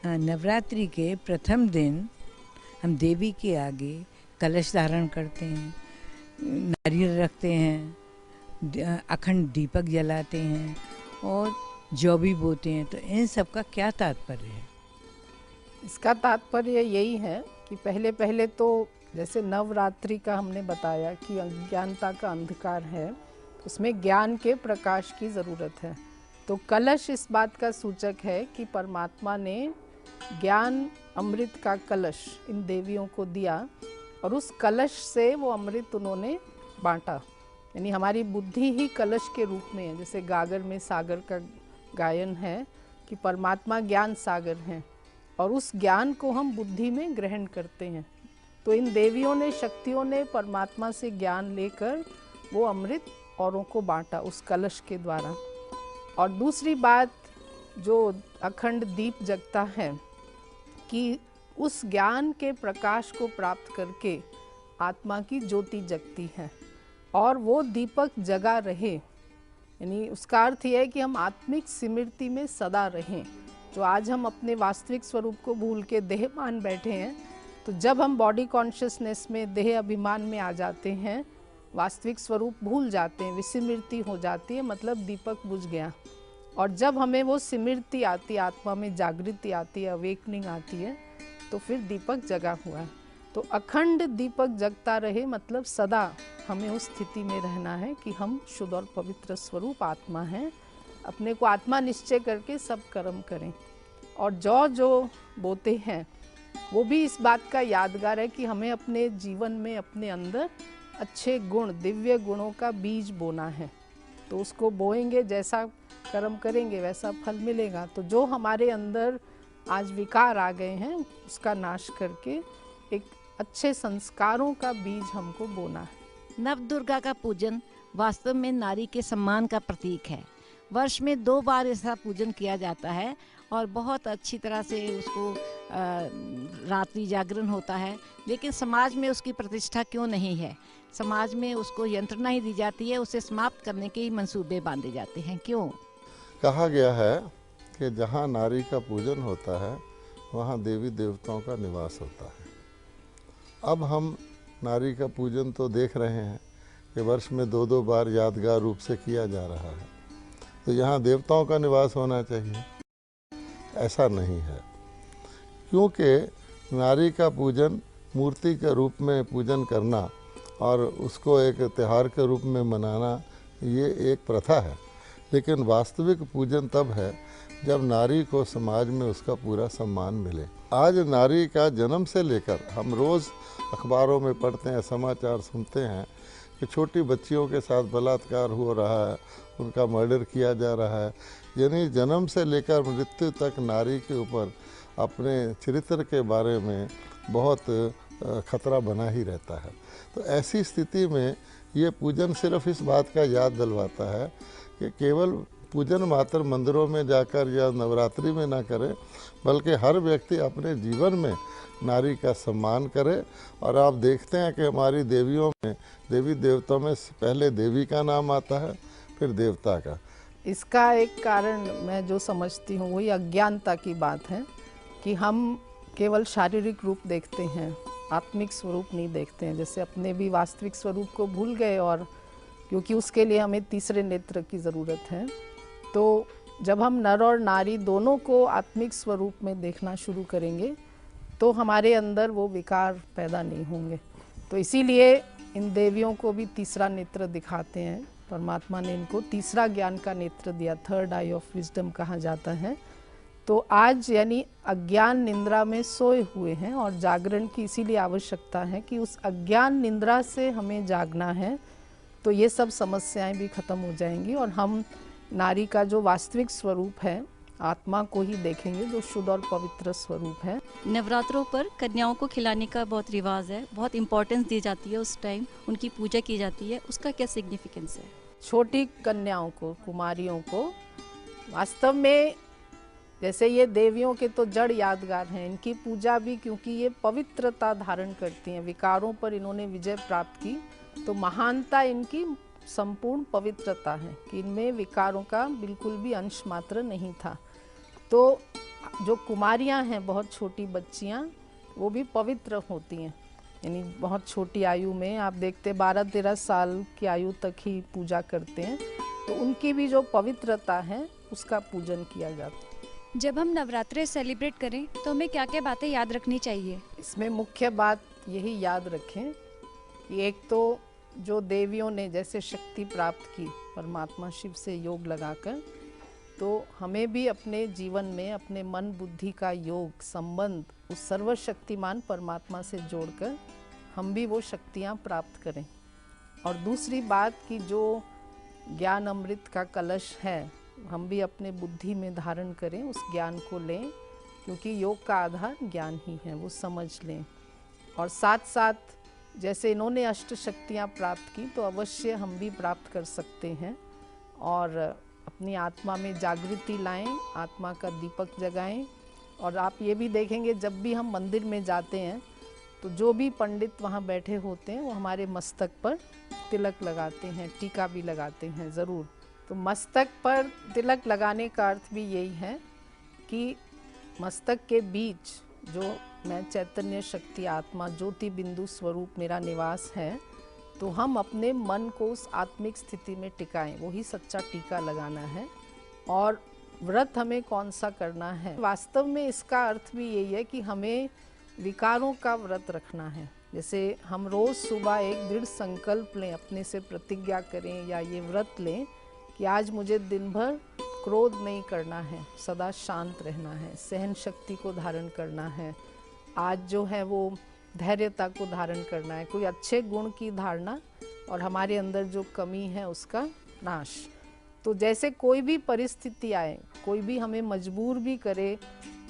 नवरात्रि के प्रथम दिन हम देवी के आगे कलश धारण करते हैं, नारियल रखते हैं, अखंड दीपक जलाते हैं और जौ भी बोते हैं। तो इन सब का क्या तात्पर्य है? इसका तात्पर्य यही है कि पहले पहले तो जैसे नवरात्रि का हमने बताया कि अज्ञानता का अंधकार है, उसमें ज्ञान के प्रकाश की ज़रूरत है। तो कलश इस बात का सूचक है कि परमात्मा ने ज्ञान अमृत का कलश इन देवियों को दिया और उस कलश से वो अमृत उन्होंने बांटा। यानी हमारी बुद्धि ही कलश के रूप में है। जैसे गागर में सागर का गायन है कि परमात्मा ज्ञान सागर हैं और उस ज्ञान को हम बुद्धि में ग्रहण करते हैं। तो इन देवियों ने, शक्तियों ने परमात्मा से ज्ञान लेकर वो अमृत औरों को बांटा उस कलश के द्वारा। और दूसरी बात जो अखंड दीप जगता है कि उस ज्ञान के प्रकाश को प्राप्त करके आत्मा की ज्योति जगती है और वो दीपक जगा रहे। यानी उसका अर्थ यह है कि हम आत्मिक स्मृति में सदा रहें। जो आज हम अपने वास्तविक स्वरूप को भूल के देह मान बैठे हैं, तो जब हम बॉडी कॉन्शियसनेस में, देह अभिमान में आ जाते हैं, वास्तविक स्वरूप भूल जाते हैं, विस्मृति हो जाती है, मतलब दीपक बुझ गया। और जब हमें वो स्मृति आती है, आत्मा में जागृति आती है, अवेकनिंग आती है, तो फिर दीपक जगा हुआ है। तो अखंड दीपक जगता रहे मतलब सदा हमें उस स्थिति में रहना है कि हम शुद्ध और पवित्र स्वरूप आत्मा हैं। अपने को आत्मा निश्चय करके सब कर्म करें। और जो बोते हैं वो भी इस बात का यादगार है कि हमें अपने जीवन में, अपने अंदर अच्छे गुण, दिव्य गुणों का बीज बोना है। तो उसको बोएंगे, जैसा कर्म करेंगे वैसा फल मिलेगा। तो जो हमारे अंदर आज विकार आ गए हैं उसका नाश करके एक अच्छे संस्कारों का बीज हमको बोना है। नवदुर्गा का पूजन वास्तव में नारी के सम्मान का प्रतीक है। वर्ष में 2 बार ऐसा पूजन किया जाता है और बहुत अच्छी तरह से उसको रात्रि जागरण होता है। लेकिन समाज में उसकी प्रतिष्ठा क्यों नहीं है? समाज में उसको यंत्रणा ही दी जाती है, उसे समाप्त करने के ही मंसूबे बांधे जाते हैं। क्यों? कहा गया है कि जहाँ नारी का पूजन होता है वहाँ देवी देवताओं का निवास होता है। अब हम नारी का पूजन तो देख रहे हैं कि वर्ष में 2-2 बार यादगार रूप से किया जा रहा है, तो यहाँ देवताओं का निवास होना चाहिए। ऐसा नहीं है, क्योंकि नारी का पूजन मूर्ति के रूप में पूजन करना और उसको एक त्यौहार के रूप में मनाना, ये एक प्रथा है। लेकिन वास्तविक पूजन तब है जब नारी को समाज में उसका पूरा सम्मान मिले। आज नारी का जन्म से लेकर हम रोज़ अखबारों में पढ़ते हैं, समाचार सुनते हैं कि छोटी बच्चियों के साथ बलात्कार हो रहा है, उनका मर्डर किया जा रहा है। यानी जन्म से लेकर मृत्यु तक नारी के ऊपर अपने चरित्र के बारे में बहुत खतरा बना ही रहता है। तो ऐसी स्थिति में ये पूजन सिर्फ इस बात का याद दिलवाता है कि केवल पूजन मात्र मंदिरों में जाकर या नवरात्रि में ना करें, बल्कि हर व्यक्ति अपने जीवन में नारी का सम्मान करे। और आप देखते हैं कि हमारी देवियों में, देवी देवताओं में पहले देवी का नाम आता है, फिर देवता का। इसका एक कारण मैं जो समझती हूँ वही अज्ञानता की बात है कि हम केवल शारीरिक रूप देखते हैं, आत्मिक स्वरूप नहीं देखते हैं। जैसे अपने भी वास्तविक स्वरूप को भूल गए, और क्योंकि उसके लिए हमें तीसरे नेत्र की ज़रूरत है। तो जब हम नर और नारी दोनों को आत्मिक स्वरूप में देखना शुरू करेंगे तो हमारे अंदर वो विकार पैदा नहीं होंगे। तो इसीलिए इन देवियों को भी तीसरा नेत्र दिखाते हैं। परमात्मा ने इनको तीसरा ज्ञान का नेत्र दिया, थर्ड आई ऑफ विजडम कहा जाता है। तो आज यानी अज्ञान निंद्रा में सोए हुए हैं और जागरण की इसीलिए आवश्यकता है कि उस अज्ञान निंद्रा से हमें जागना है। तो ये सब समस्याएं भी खत्म हो जाएंगी और हम नारी का जो वास्तविक स्वरूप है, आत्मा को ही देखेंगे जो शुद्ध और पवित्र स्वरूप है। नवरात्रों पर कन्याओं को खिलाने का बहुत रिवाज है, बहुत इम्पोर्टेंस दी जाती है। उस टाइम उनकी पूजा की जाती है, उसका क्या सिग्निफिकेंस है? छोटी कन्याओं को, कुमारियों को, वास्तव में जैसे ये देवियों के तो जड़ यादगार हैं, इनकी पूजा भी क्योंकि ये पवित्रता धारण करती हैं, विकारों पर इन्होंने विजय प्राप्त की, तो महानता इनकी संपूर्ण पवित्रता है कि इनमें विकारों का बिल्कुल भी अंश मात्र नहीं था। तो जो कुमारियां हैं, बहुत छोटी बच्चियां, वो भी पवित्र होती हैं। यानी बहुत छोटी आयु में आप देखते 12-13 साल की आयु तक ही पूजा करते हैं, तो उनकी भी जो पवित्रता है उसका पूजन किया जाता है। जब हम नवरात्रे सेलिब्रेट करें तो हमें क्या क्या बातें याद रखनी चाहिए? इसमें मुख्य बात यही याद रखें कि एक तो जो देवियों ने जैसे शक्ति प्राप्त की परमात्मा शिव से योग लगाकर, तो हमें भी अपने जीवन में अपने मन बुद्धि का योग संबंध उस सर्वशक्तिमान परमात्मा से जोड़कर हम भी वो शक्तियाँ प्राप्त करें। और दूसरी बात कि जो ज्ञान अमृत का कलश है हम भी अपने बुद्धि में धारण करें, उस ज्ञान को लें, क्योंकि योग का आधार ज्ञान ही है, वो समझ लें। और साथ साथ जैसे इन्होंने अष्ट शक्तियाँ प्राप्त की तो अवश्य हम भी प्राप्त कर सकते हैं। और अपनी आत्मा में जागृति लाएं, आत्मा का दीपक जगाएं। और आप ये भी देखेंगे जब भी हम मंदिर में जाते हैं तो जो भी पंडित वहाँ बैठे होते हैं वो हमारे मस्तक पर तिलक लगाते हैं, टीका भी लगाते हैं ज़रूर। तो मस्तक पर तिलक लगाने का अर्थ भी यही है कि मस्तक के बीच जो मैं चैतन्य शक्ति आत्मा ज्योति बिंदु स्वरूप मेरा निवास है, तो हम अपने मन को उस आत्मिक स्थिति में टिकाएं, वही सच्चा टीका लगाना है। और व्रत हमें कौन सा करना है, वास्तव में इसका अर्थ भी यही है कि हमें विकारों का व्रत रखना है। जैसे हम रोज़ सुबह एक दृढ़ संकल्प लें, अपने से प्रतिज्ञा करें या ये व्रत लें कि आज मुझे दिन भर क्रोध नहीं करना है, सदा शांत रहना है, सहन शक्ति को धारण करना है, आज जो है वो धैर्यता को धारण करना है, कोई अच्छे गुण की धारणा और हमारे अंदर जो कमी है उसका नाश। तो जैसे कोई भी परिस्थिति आए, कोई भी हमें मजबूर भी करे,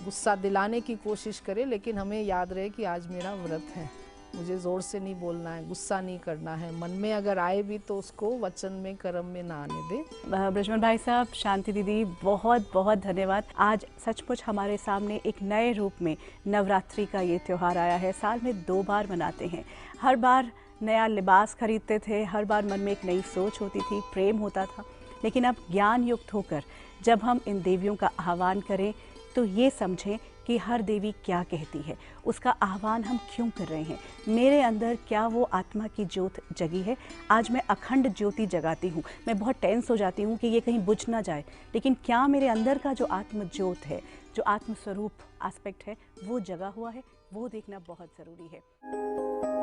गुस्सा दिलाने की कोशिश करे, लेकिन हमें याद रहे कि आज मेरा व्रत है, मुझे ज़ोर से नहीं बोलना है, गुस्सा नहीं करना है, मन में अगर आए भी तो उसको वचन में कर्म में ना आने दे। ब्रिजमन भाई साहब, शांति दीदी, बहुत बहुत धन्यवाद। आज सचमुच हमारे सामने एक नए रूप में नवरात्रि का ये त्यौहार आया है। साल में 2 बार मनाते हैं। हर बार नया लिबास खरीदते थे, हर बार मन में एक नई सोच होती थी, प्रेम होता था। लेकिन अब ज्ञान युक्त होकर जब हम इन देवियों का आह्वान करें तो ये समझें कि हर देवी क्या कहती है, उसका आह्वान हम क्यों कर रहे हैं, मेरे अंदर क्या वो आत्मा की ज्योत जगी है। आज मैं अखंड ज्योति जगाती हूँ, मैं बहुत टेंस हो जाती हूँ कि ये कहीं बुझ ना जाए, लेकिन क्या मेरे अंदर का जो आत्म ज्योत है, जो आत्मस्वरूप एस्पेक्ट है, वो जगा हुआ है, वो देखना बहुत ज़रूरी है।